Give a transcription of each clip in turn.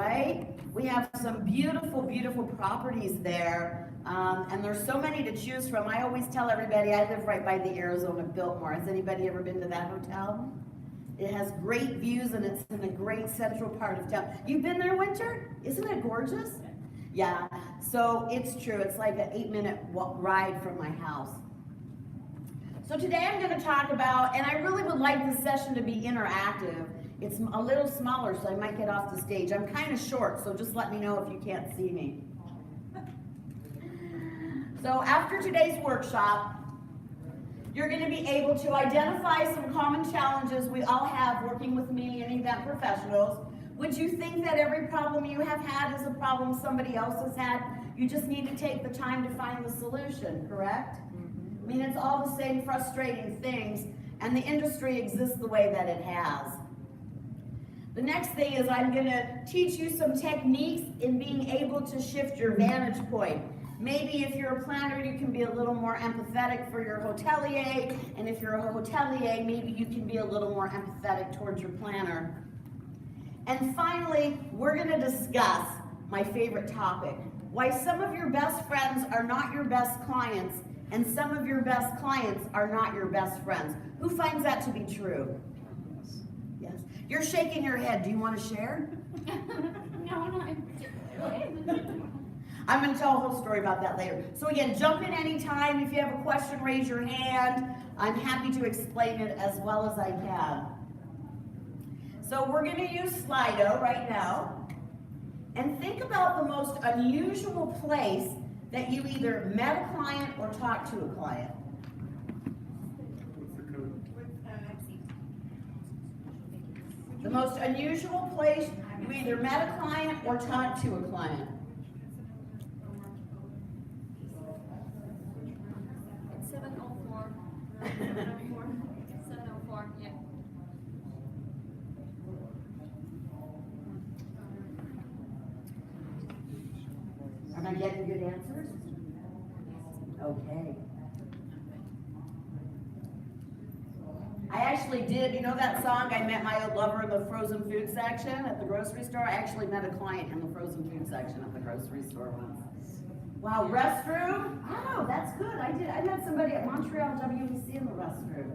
right? We have some beautiful, beautiful properties there, and there's so many to choose from. I always tell everybody I live right by the Arizona Biltmore. Has anybody ever been to that hotel? It has great views, and it's in a great central part of town. You've been there, Winter? Isn't it gorgeous? Yeah, so it's true. It's like an 8-minute ride from my house. So today I'm going to talk about, and I really would like this session to be interactive. It's a little smaller, so I might get off the stage. I'm kind of short, so just let me know if you can't see me. So after today's workshop, you're going to be able to identify some common challenges we all have working with me and event professionals. Would you think that every problem you have had is a problem somebody else has had? You just need to take the time to find the solution, correct? I mean, it's all the same frustrating things, and the industry exists the way that it has. The next thing is I'm going to teach you some techniques in being able to shift your vantage point. Maybe if you're a planner, you can be a little more empathetic for your hotelier, and if you're a hotelier, maybe you can be a little more empathetic towards your planner. And finally, we're going to discuss my favorite topic, why some of your best friends are not your best clients, and some of your best clients are not your best friends. Who finds that to be true? Yes. You're shaking your head. Do you want to share? No, no. I'm going to tell a whole story about that later. So again, jump in anytime. If you have a question, raise your hand. I'm happy to explain it as well as I can. So we're going to use Slido right now. And think about the most unusual place that you either met a client or talked to a client. What's the code? The most unusual place you either met a client or talked to a client. It's 704. 704. 704, yeah. Am I getting good answers? Okay. I actually did, you know that song, I met my old lover in the frozen food section at the grocery store? I actually met a client in the frozen food section at the grocery store once. Wow, restroom? Oh, that's good. I did. I met somebody at Montreal WEC in the restroom.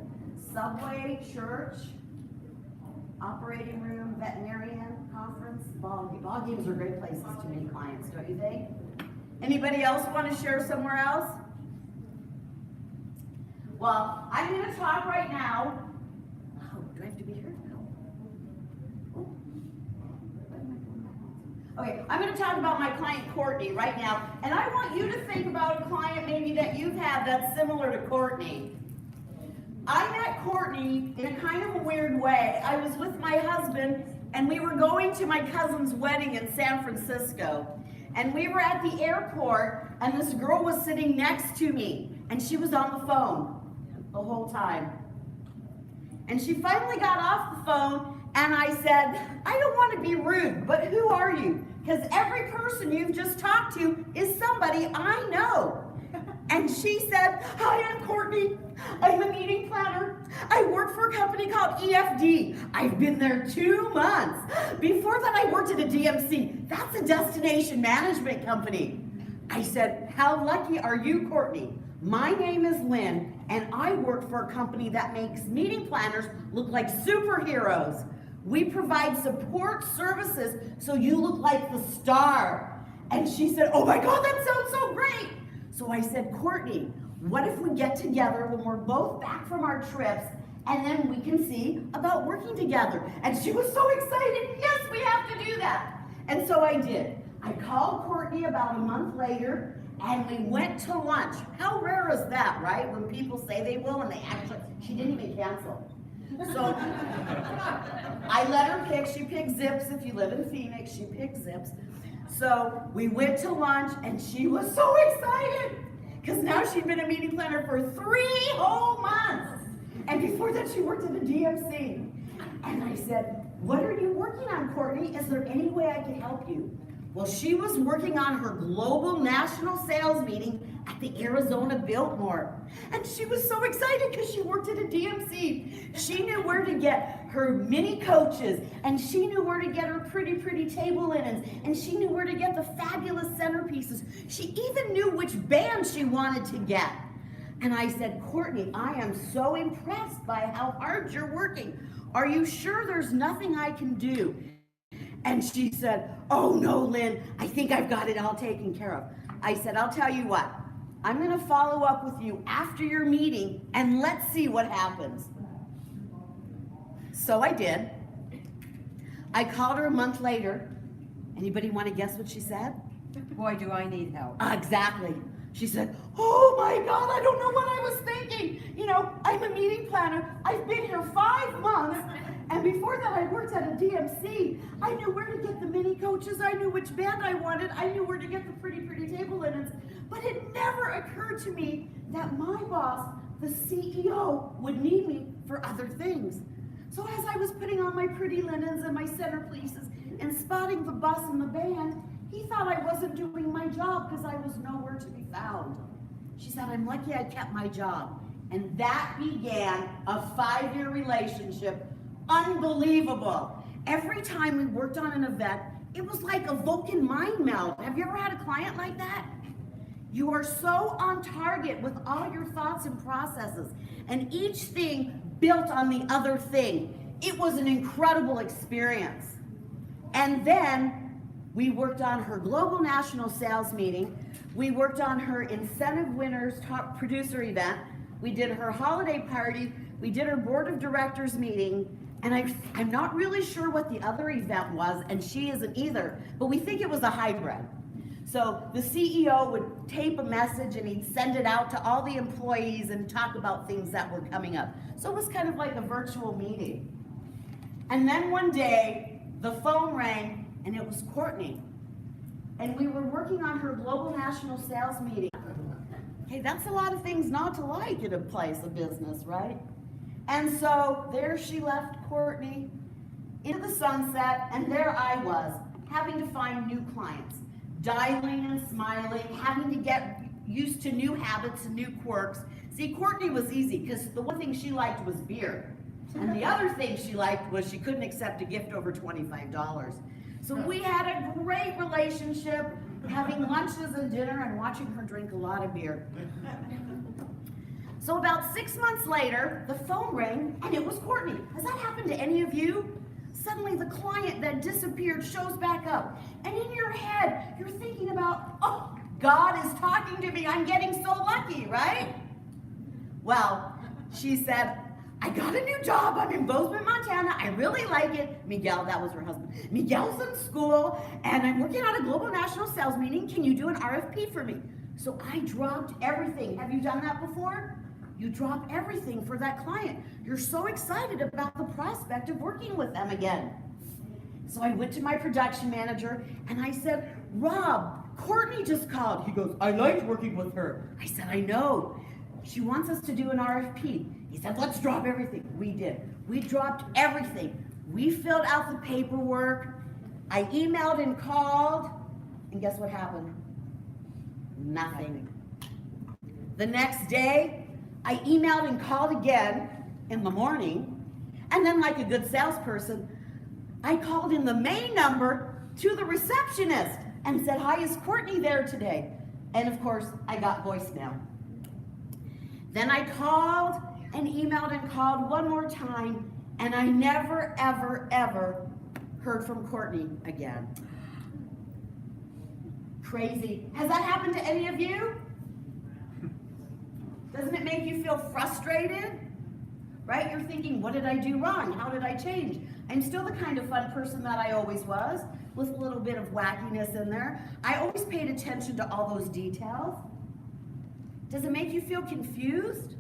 Subway, church, operating room, veterinarian, conference, ball games are great places to meet clients, don't you think? Anybody else want to share somewhere else? Well, I'm going to talk right now. Oh, do I have to be here? No. Oh. Okay, I'm going to talk about my client Courtney right now, and I want you to think about a client maybe that you've had that's similar to Courtney. I met Courtney in a kind of a weird way. I was with my husband, and we were going to my cousin's wedding in San Francisco. And we were at the airport, and this girl was sitting next to me, and she was on the phone the whole time. And she finally got off the phone, and I said, I don't want to be rude, but who are you? Because every person you've just talked to is somebody I know. And she said, hi, I'm Courtney. I'm a meeting planner. I work for a company called EFD. I've been there 2 months. Before that, I worked at a DMC. That's a destination management company. I said, how lucky are you, Courtney? My name is Lynn, and I work for a company that makes meeting planners look like superheroes. We provide support services so you look like the star. And she said, oh my God, that sounds so great. So I said, Courtney, what if we get together when we're both back from our trips, and then we can see about working together? And she was so excited. Yes, we have to do that. And so I did. I called Courtney about a month later, and we went to lunch. How rare is that, right? When people say they will, and they actually, she didn't even cancel. So I let her pick. She picked Zips. If you live in Phoenix, she picked Zips. So we went to lunch, and she was so excited because now she'd been a meeting planner for 3 whole months. And before that, she worked at the DMC. And I said, what are you working on, Courtney? Is there any way I can help you? Well, she was working on her global national sales meeting at the Arizona Biltmore. And she was so excited because she worked at a DMC. She knew where to get her mini coaches, and she knew where to get her pretty, pretty table linens, and she knew where to get the fabulous centerpieces. She even knew which band she wanted to get. And I said, Courtney, I am so impressed by how hard you're working. Are you sure there's nothing I can do? And she said, oh no, Lynn, I think I've got it all taken care of. I said, I'll tell you what, I'm gonna follow up with you after your meeting and let's see what happens. So I did. I called her a month later. Anybody want to guess what she said? Boy, do I need help. Exactly. She said, oh my God, I don't know what I was thinking. You know, I'm a meeting planner. I've been here 5 months. And before that, I worked at a DMC. I knew where to get the mini coaches. I knew which band I wanted. I knew where to get the pretty, pretty table linens. But it never occurred to me that my boss, the CEO, would need me for other things. So as I was putting on my pretty linens and my centerpieces and spotting the bus and the band, he thought I wasn't doing my job because I was nowhere to be found. She said, I'm lucky I kept my job. And that began a 5-year relationship. Unbelievable. Every time we worked on an event, it was like a Vulcan mind meld. Have you ever had a client like that? You are so on target with all your thoughts and processes, and each thing built on the other thing. It was an incredible experience. And then we worked on her global national sales meeting. We worked on her incentive winners top producer event. We did her holiday party. We did her board of directors meeting. And I'm not really sure what the other event was, and she isn't either, but we think it was a hybrid. So the CEO would tape a message and he'd send it out to all the employees and talk about things that were coming up. So it was kind of like a virtual meeting. And then one day, the phone rang and it was Courtney. And we were working on her global national sales meeting. Okay, that's a lot of things not to like in a place of business, right? And so there she left Courtney into the sunset, and there I was, having to find new clients, dialing and smiling, having to get used to new habits and new quirks. See, Courtney was easy because the one thing she liked was beer. And the other thing she liked was she couldn't accept a gift over $25. So we had a great relationship, having lunches and dinner and watching her drink a lot of beer. So about 6 months later, the phone rang and it was Courtney. Has that happened to any of you? Suddenly the client that disappeared shows back up. And in your head, you're thinking about, oh, God is talking to me. I'm getting so lucky, right? Well, she said, I got a new job. I'm in Bozeman, Montana. I really like it. Miguel, that was her husband. Miguel's in school and I'm working on a global national sales meeting. Can you do an RFP for me? So I dropped everything. Have you done that before? You drop everything for that client. You're so excited about the prospect of working with them again. So I went to my production manager and I said, Rob, Courtney just called. He goes, I liked working with her. I said, I know. She wants us to do an RFP. He said, let's drop everything. We did. We dropped everything. We filled out the paperwork. I emailed and called. And guess what happened? Nothing. The next day, I emailed and called again in the morning, and then like a good salesperson, I called in the main number to the receptionist and said, hi, is Courtney there today? And of course, I got voicemail. Then I called and emailed and called one more time, and I never, ever, ever heard from Courtney again. Crazy. Has that happened to any of you? Doesn't it make you feel frustrated? Right? You're thinking, what did I do wrong? How did I change? I'm still the kind of fun person that I always was, with a little bit of wackiness in there. I always paid attention to all those details. Does it make you feel confused?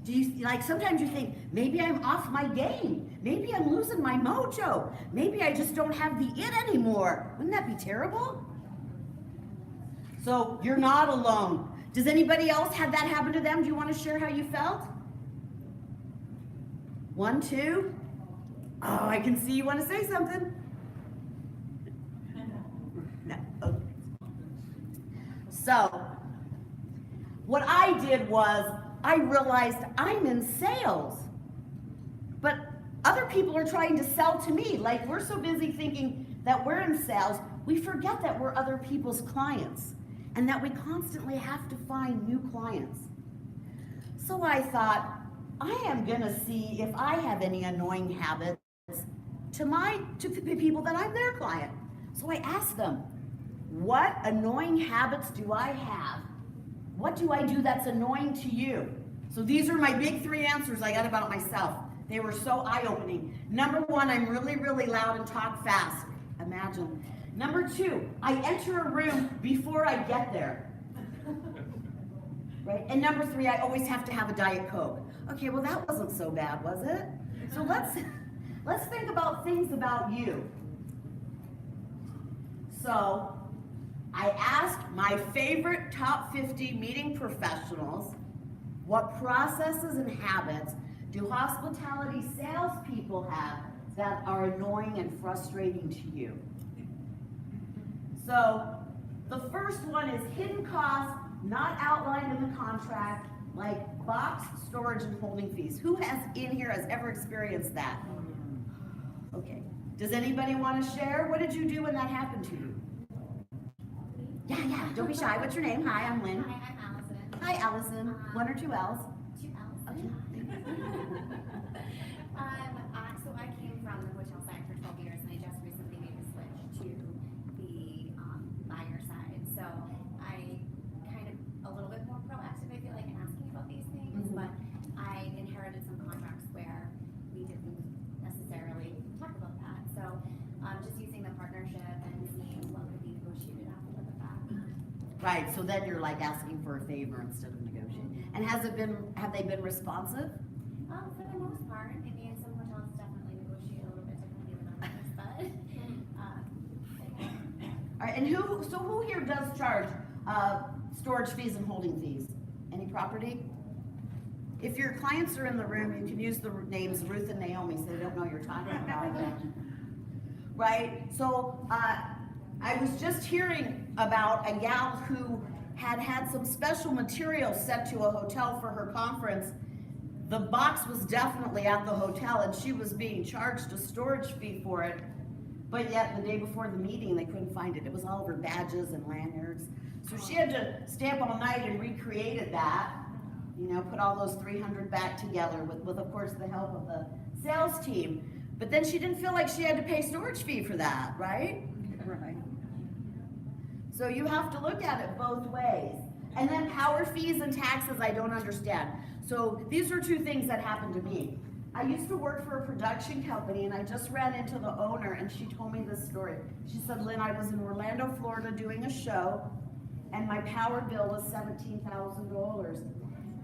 Do you, like, sometimes you think, maybe I'm off my game. Maybe I'm losing my mojo. Maybe I just don't have the it anymore. Wouldn't that be terrible? So you're not alone. Does anybody else have that happen to them? Do you want to share how you felt? 1, 2. Oh, I can see you want to say something. No. Okay. So, What I did was, I realized I'm in sales. But other people are trying to sell to me. Like, we're so busy thinking that we're in sales, we forget that we're other people's clients and that we constantly have to find new clients. So I thought, I am gonna see if I have any annoying habits to the people that I'm their client. So I asked them, what annoying habits do I have? What do I do that's annoying to you? So these are my big 3 answers I got about myself. They were so eye-opening. Number 1, I'm really, really loud and talk fast. Imagine. Number 2, I enter a room before I get there. Right? And number 3, I always have to have a Diet Coke. Okay, well that wasn't so bad, was it? So let's think about things about you. So I asked my favorite top 50 meeting professionals, what processes and habits do hospitality salespeople have that are annoying and frustrating to you? So the first one is hidden costs not outlined in the contract, like box storage and holding fees. Who in here has ever experienced that? Okay. Does anybody want to share? What did you do when that happened to you? Yeah, don't be shy. What's your name? Hi, I'm Lynn. Hi, I'm Allison. Hi, Allison. 1 or 2 L's? 2 L's. Okay. So I came from the hotel side for 12 years, and I just recently made the switch to the buyer side. So I kind of a little bit more proactive, I feel like, in asking about these things, but I inherited some contracts where we didn't necessarily talk about that. So just using the partnership and seeing what could be negotiated after the fact. Right, so then you're like asking for a favor instead of negotiating. And have they been responsive? For the most part, I mean, some hotels definitely negotiate a little bit differently than others, but All right, and who here does charge storage fees and holding fees? Any property? If your clients are in the room, you can use the names Ruth and Naomi so they don't know you're talking about them. Right, so I was just hearing about a gal who had some special material sent to a hotel for her conference. The box was definitely at the hotel and she was being charged a storage fee for it, but yet the day before the meeting they couldn't find it. It was all of her badges and lanyards. So she had to stay up all night and recreated that, you know, put all those 300 back together with of course the help of the sales team. But then she didn't feel like she had to pay storage fee for that, right? Right. So you have to look at it both ways. And then power fees and taxes, I don't understand. So these are 2 things that happened to me. I used to work for a production company and I just ran into the owner and she told me this story. She said, Lynn, I was in Orlando, Florida doing a show and my power bill was $17,000.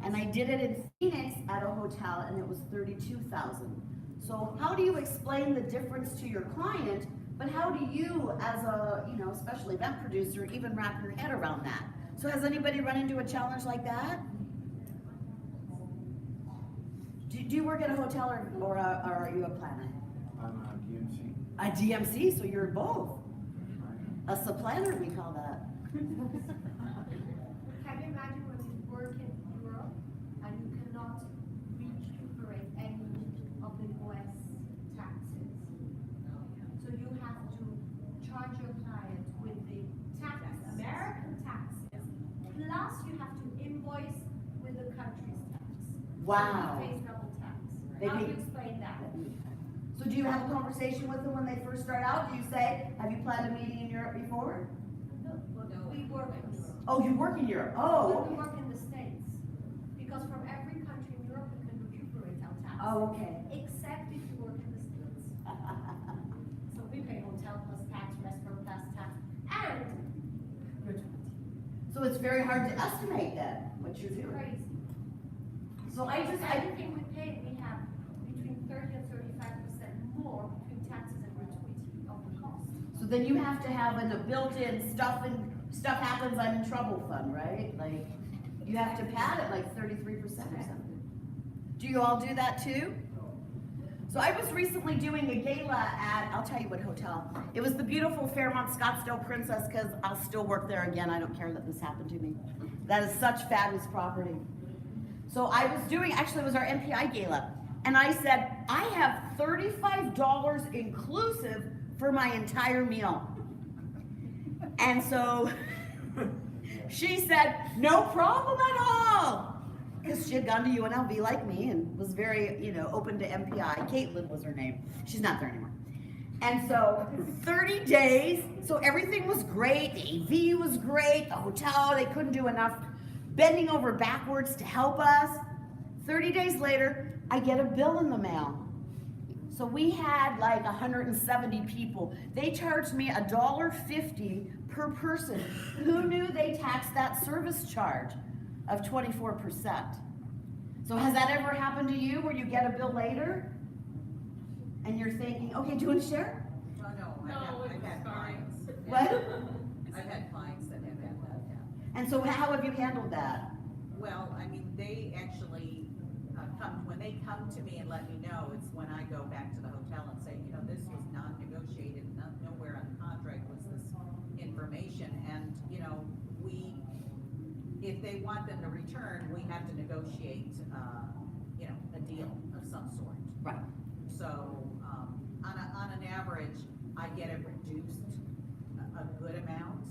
And I did it in Phoenix at a hotel and it was $32,000. So how do you explain the difference to your client, but how do you as a, especially event producer, even wrap your head around that? So has anybody run into a challenge like that? Do you work at a hotel or are you a planner? I'm a DMC. A DMC, so you're both. A supplanner, we call that. Can you imagine when you work in Europe and you cannot recuperate any of the US taxes? So you have to charge your client with the American taxes, plus you have to invoice with the country's tax. Wow. So you face double tax. They How do pay- you explain that? So do you have a conversation with them when they first start out? Do you say, have you planned a meeting in Europe before? We work in Europe. Oh, you work in Europe. But Oh, we okay. work in the States, because from every country in Europe we can recuperate our tax. Oh, okay. Except if you work in the States. So we pay hotel plus tax, restaurant plus tax, and gratuity. So it's very hard to estimate then, what you're It's doing. crazy. So Everything we pay, we have between 30 and 35% more between taxes and gratuity of the cost. So then you have to have a built-in stuff happens, I'm in trouble fund, right? Like, you have to pad it like 33% or something. Do you all do that too? So I was recently doing a gala at, I'll tell you what hotel. It was the beautiful Fairmont Scottsdale Princess, because I'll still work there again. I don't care that this happened to me. That is such fabulous property. So I was doing, actually it was our MPI gala. And I said, I have $35 inclusive for my entire meal. And so she said, no problem at all. Because she had gone to UNLV like me and was very, open to MPI. Caitlin was her name. She's not there anymore. And so 30 days, so everything was great. The AV was great. The hotel, they couldn't do enough bending over backwards to help us. 30 days later, I get a bill in the mail. So we had like 170 people. They charged me $1.50 per person. Who knew they taxed that service charge of 24%? So has that ever happened to you where you get a bill later and you're thinking, okay, do you want to share? Oh, no, I've had clients. What? I've had clients that have had that, yeah. And so how have you handled that? Well, I mean, they actually when they come to me and let me know, it's when I go back to the hotel and say, this was non-negotiated, nowhere on the contract was this information, and, if they want them to return, we have to negotiate, a deal of some sort. Right. So, on an average, I get it reduced a good amount,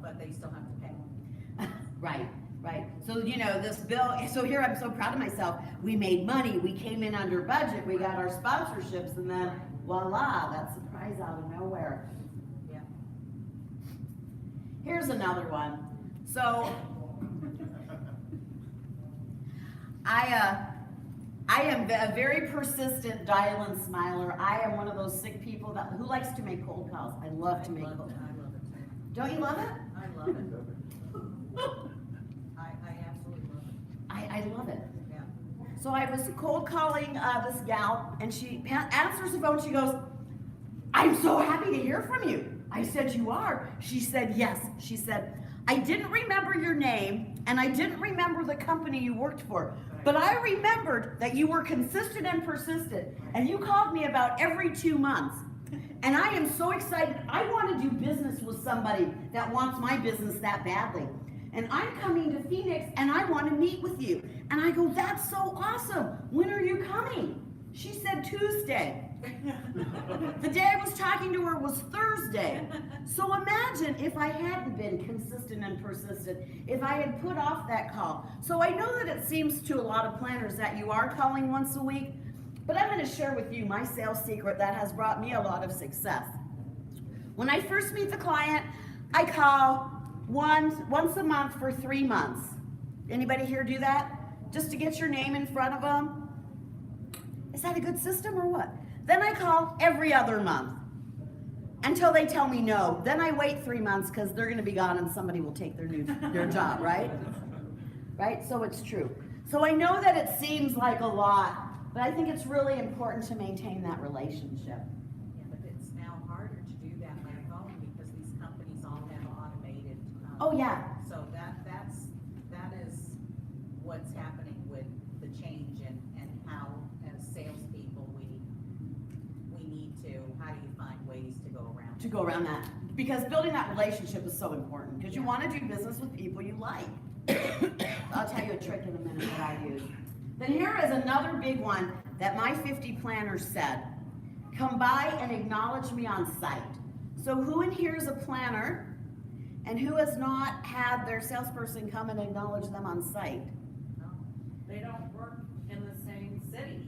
but they still have to pay. Right. So, this bill, so here I'm so proud of myself. We made money, we came in under budget, we got our sponsorships, and then voila, that surprise out of nowhere. Yeah. Here's another one. So, I am a very persistent dial and smiler. I am one of those sick people who likes to make cold calls. I love to make cold calls. I love it too. Don't you love it? I love it. I absolutely love it. I love it. Yeah. So I was cold calling this gal, and she answers the phone. She goes, I'm so happy to hear from you. I said, you are? She said, yes. She said, I didn't remember your name, and I didn't remember the company you worked for, but I remembered that you were consistent and persistent, and you called me about every 2 months. And I am so excited. I want to do business with somebody that wants my business that badly. And I'm coming to Phoenix, and I want to meet with you. And I go, that's so awesome. When are you coming? She said Tuesday. The day I was talking to her was Thursday. So imagine if I hadn't been consistent and persistent, if I had put off that call. So I know that it seems to a lot of planners that you are calling once a week, but I'm going to share with you my sales secret that has brought me a lot of success. When I first meet the client, I call once a month for 3 months. Anybody here do that? Just to get your name in front of them? Is that a good system or what? Then I call every other month until they tell me no. Then I wait 3 months because they're going to be gone and somebody will take their job, right? Right? So it's true. So I know that it seems like a lot, but I think it's really important to maintain that relationship. Yeah, but it's now harder to do that by phone because these companies all have automated. Oh yeah. So that is what's happening with the change and how as salespeople we need to, how do you find ways to go around? To go around that. Because building that relationship is so important because you want to do business with people you like. I'll tell you a trick in a minute that I use. Then here is another big one that my 50 planners said. Come by and acknowledge me on site. So who in here is a planner and who has not had their salesperson come and acknowledge them on site? They don't work in the same city.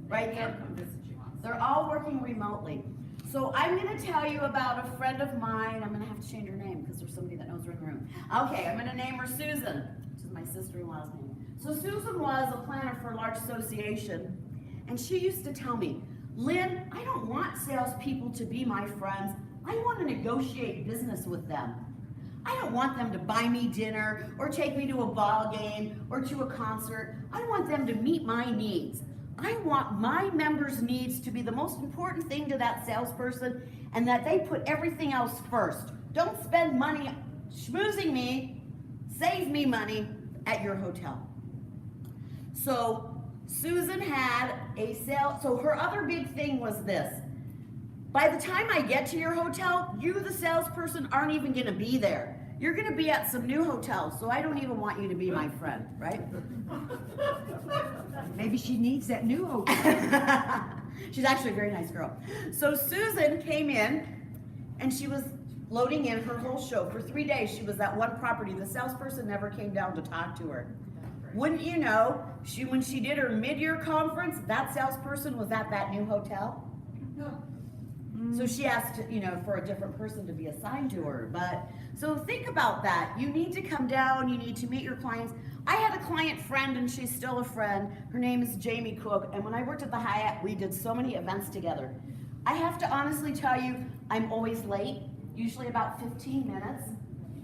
Right? They can't come visit you on site. They're all working remotely. So I'm going to tell you about a friend of mine. I'm going to have to change her name because there's somebody that knows her in the room. Okay, I'm going to name her Susan, which is my sister-in-law's name. So Susan was a planner for a large association, and she used to tell me, Lynn, I don't want salespeople to be my friends. I want to negotiate business with them. I don't want them to buy me dinner or take me to a ball game or to a concert. I want them to meet my needs. I want my members' needs to be the most important thing to that salesperson and that they put everything else first. Don't spend money schmoozing me, save me money at your hotel. So Susan had a sale, so her other big thing was this. By the time I get to your hotel, you, the salesperson, aren't even gonna be there. You're gonna be at some new hotel, so I don't even want you to be my friend, right? Maybe she needs that new hotel. She's actually a very nice girl. So Susan came in and she was loading in her whole show. For 3 days, she was at one property. The salesperson never came down to talk to her. Wouldn't you know, when she did her mid-year conference, that salesperson was at that new hotel. So she asked, for a different person to be assigned to her. But, so think about that. You need to come down, you need to meet your clients. I had a client friend, and she's still a friend. Her name is Jamie Cook, and when I worked at the Hyatt, we did so many events together. I have to honestly tell you, I'm always late, usually about 15 minutes.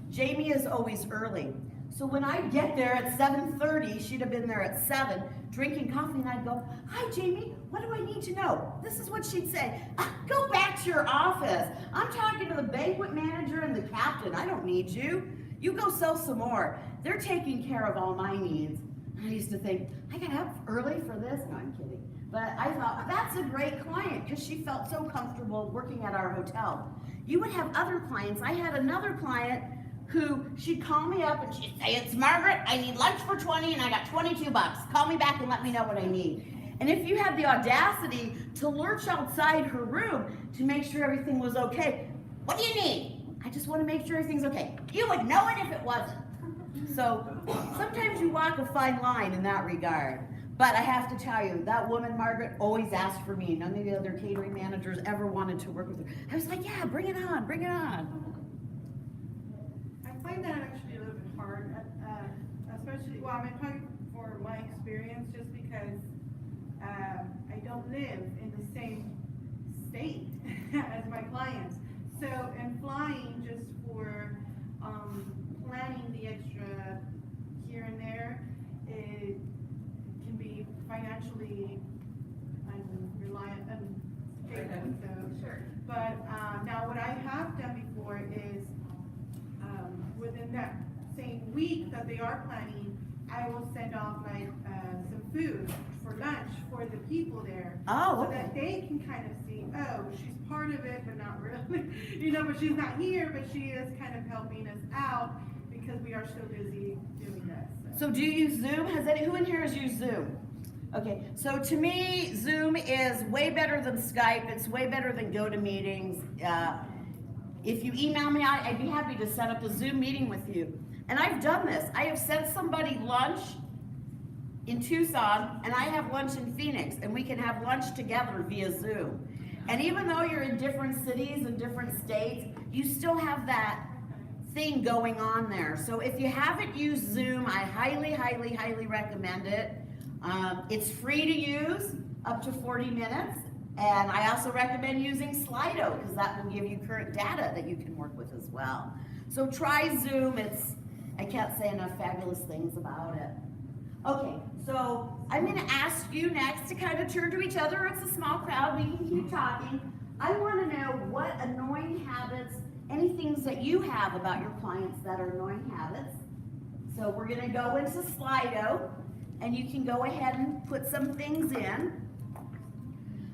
Jamie is always early. So when I get there at 7:30, she'd have been there at 7, drinking coffee, and I'd go, "Hi, Jamie, what do I need to know?" This is what she'd say. "Go back to your office. I'm talking to the banquet manager and the captain. I don't need you. You go sell some more. They're taking care of all my needs." And I used to think, I got up early for this. No, I'm kidding. But I thought, that's a great client because she felt so comfortable working at our hotel. You would have other clients. I had another client who she'd call me up and she'd say, "It's Margaret, I need lunch for 20 and I got 22 bucks. Call me back and let me know what I need." And if you had the audacity to lurch outside her room to make sure everything was okay, "What do you need?" "I just want to make sure everything's okay." You would know it if it wasn't. So sometimes you walk a fine line in that regard. But I have to tell you, that woman, Margaret, always asked for me. None of the other catering managers ever wanted to work with her. I was like, "Yeah, bring it on, bring it on." I find that actually a little bit hard, especially, well, I mean, probably for my experience, just because I don't live in the same state as my clients. So, and flying just for planning the extra here and there, it can be financially unstable. So, Sure. but now what I have done before is within that same week that they are planning, I will send off like some food for lunch for the people there. Oh, So that they can kind of see, oh, she's part of it, but not really. But she's not here, but she is kind of helping us out because we are so busy doing this. So do you use Zoom? Who in here has used Zoom? Okay, so to me, Zoom is way better than Skype. It's way better than GoToMeetings. If you email me, I'd be happy to set up a Zoom meeting with you. And I've done this. I have sent somebody lunch in Tucson, and I have lunch in Phoenix, and we can have lunch together via Zoom. And even though you're in different cities and different states, you still have that thing going on there. So if you haven't used Zoom, I highly, highly, highly recommend it. It's free to use, up to 40 minutes. And I also recommend using Slido because that will give you current data that you can work with as well. So try Zoom. I can't say enough fabulous things about it. Okay, so I'm going to ask you next to kind of turn to each other. It's a small crowd. We can keep talking. I want to know what annoying habits, any things that you have about your clients that are annoying habits. So we're going to go into Slido, and you can go ahead and put some things in.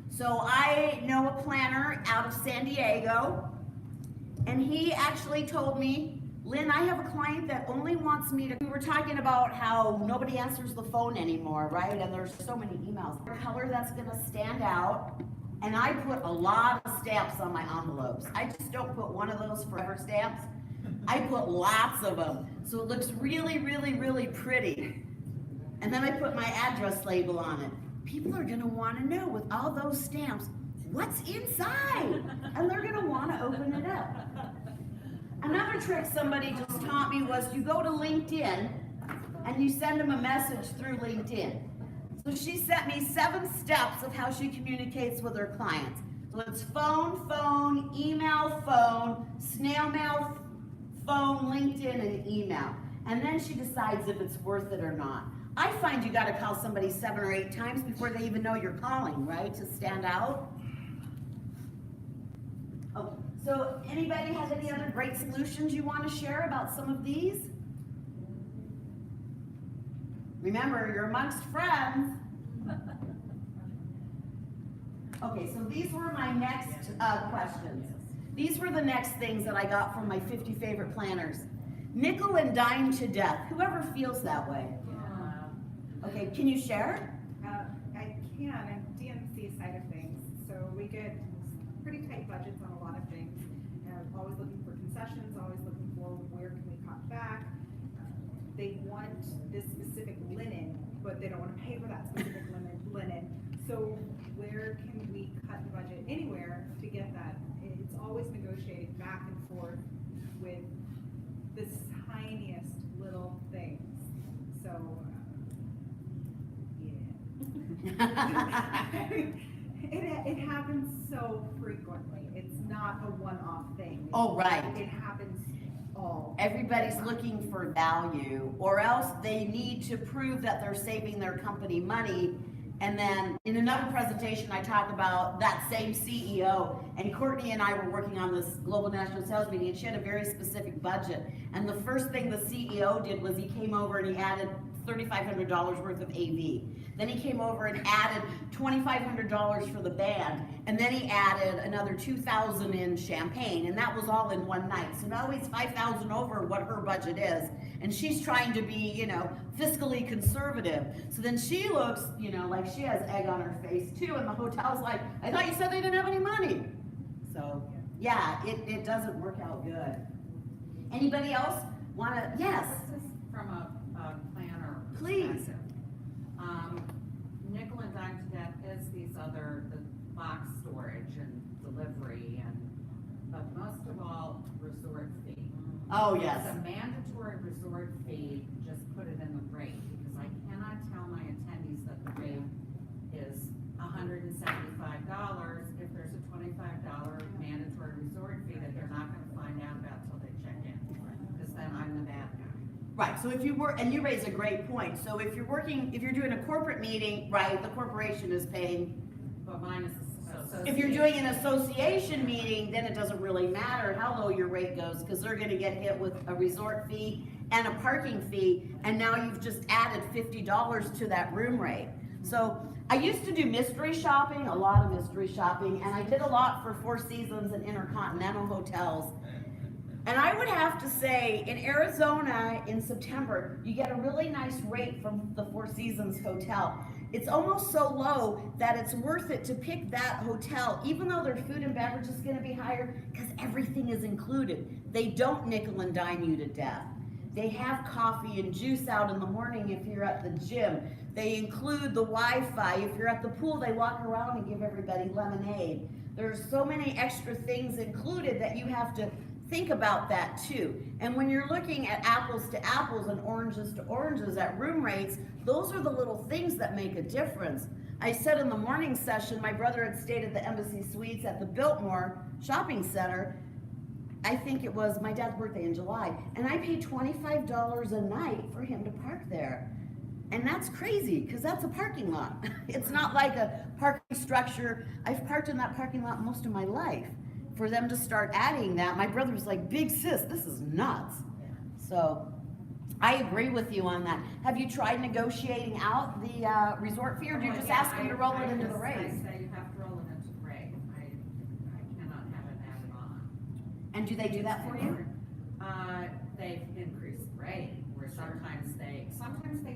So I know a planner out of San Diego, and he actually told me, "Lynn, I have a client that only wants me to," we were talking about how nobody answers the phone anymore, right? And there's so many emails. A color that's gonna stand out, and I put a lot of stamps on my envelopes. I just don't put one of those forever stamps. I put lots of them, so it looks really, really, really pretty. And then I put my address label on it. People are gonna wanna know with all those stamps, what's inside? And they're gonna wanna open it up. Another trick somebody just taught me was you go to LinkedIn and you send them a message through LinkedIn. So she sent me 7 steps of how she communicates with her clients. So it's phone, email, phone, snail mail, phone, LinkedIn, and email. And then she decides if it's worth it or not. I find you gotta call somebody 7 or 8 times before they even know you're calling, right, to stand out. Okay, so anybody have any other great solutions you wanna share about some of these? Remember, you're amongst friends. Okay, so these were my next questions. These were the next things that I got from my 50 favorite planners. Nickel and dime to death. Whoever feels that way. Okay, can you share? I can, and DMC side of things, so we get pretty tight budgets on a lot of things. Always looking for concessions, always looking for where can we cut back. They want this specific linen, but they don't want to pay for that specific linen. So where can we cut the budget? Anywhere to get that. It's always negotiating back and forth with the tiniest little things. So, it happens so frequently. It's not a one-off thing. Oh, right. It happens all. Everybody's looking for value, or else they need to prove that they're saving their company money. And then in another presentation, I talk about that same CEO, and Courtney and I were working on this global national sales meeting, and she had a very specific budget. And the first thing the CEO did was he came over and he added $3,500 worth of AV. Then he came over and added $2,500 for the band, and then he added another $2,000 in champagne, and that was all in one night. So now he's $5,000 over what her budget is, and she's trying to be, you know, fiscally conservative. So then she looks, you know, like she has egg on her face too, and the hotel's like, I thought you said they didn't have any money. So yeah, it doesn't work out good. Anybody else wanna? Yes. This is from a planner Please. perspective. Nickel and dime to death is the box storage and delivery but most of all, resort fee. Oh, yes. It's a mandatory resort fee, just put it in the rate, because I cannot tell my attendees that the rate is $175 if there's a $25 mandatory resort fee that they're not gonna find out about till they check in, because then I'm the bad guy. Right, so if you work, and you raise a great point, so if you're doing a corporate meeting, right, the corporation is paying. But mine is association. If you're doing an association meeting, then it doesn't really matter how low your rate goes, because they're gonna get hit with a resort fee and a parking fee, and now you've just added $50 to that room rate. So I used to do mystery shopping, a lot of mystery shopping, and I did a lot for Four Seasons and Intercontinental hotels. And I would have to say, in Arizona in September, you get a really nice rate from the Four Seasons Hotel. It's almost so low that it's worth it to pick that hotel, even though their food and beverage is gonna be higher, because everything is included. They don't nickel and dime you to death. They have coffee and juice out in the morning if you're at the gym. They include the Wi-Fi. If you're at the pool, they walk around and give everybody lemonade. There's so many extra things included that you have to think about that too. And when you're looking at apples to apples and oranges to oranges at room rates, those are the little things that make a difference. I said in the morning session, my brother had stayed at the Embassy Suites at the Biltmore Shopping Center. I think it was my dad's birthday in July, and I paid $25 a night for him to park there. And that's crazy, because that's a parking lot. It's not like a parking structure. I've parked in that parking lot most of my life. For them to start adding that, my brother was like, big sis, this is nuts. So I agree with you on that. Have you tried negotiating out the resort fee, or do you just ask them to roll it into the rate? I say you have to roll it into the rate. I cannot have it added on. And do they do that for you? They've increased the rate, where sometimes they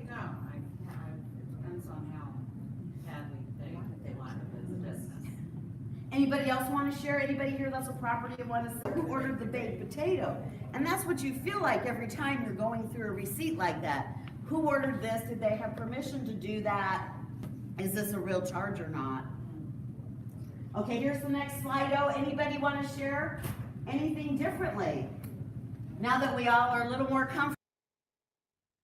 don't. It depends on how badly they want the business. Anybody else want to share? Anybody here that's a property and want to say, who ordered the baked potato? And that's what you feel like every time you're going through a receipt like that. Who ordered this? Did they have permission to do that? Is this a real charge or not? Okay, here's the next slide. Anybody want to share anything differently? Now that we all are a little more comfortable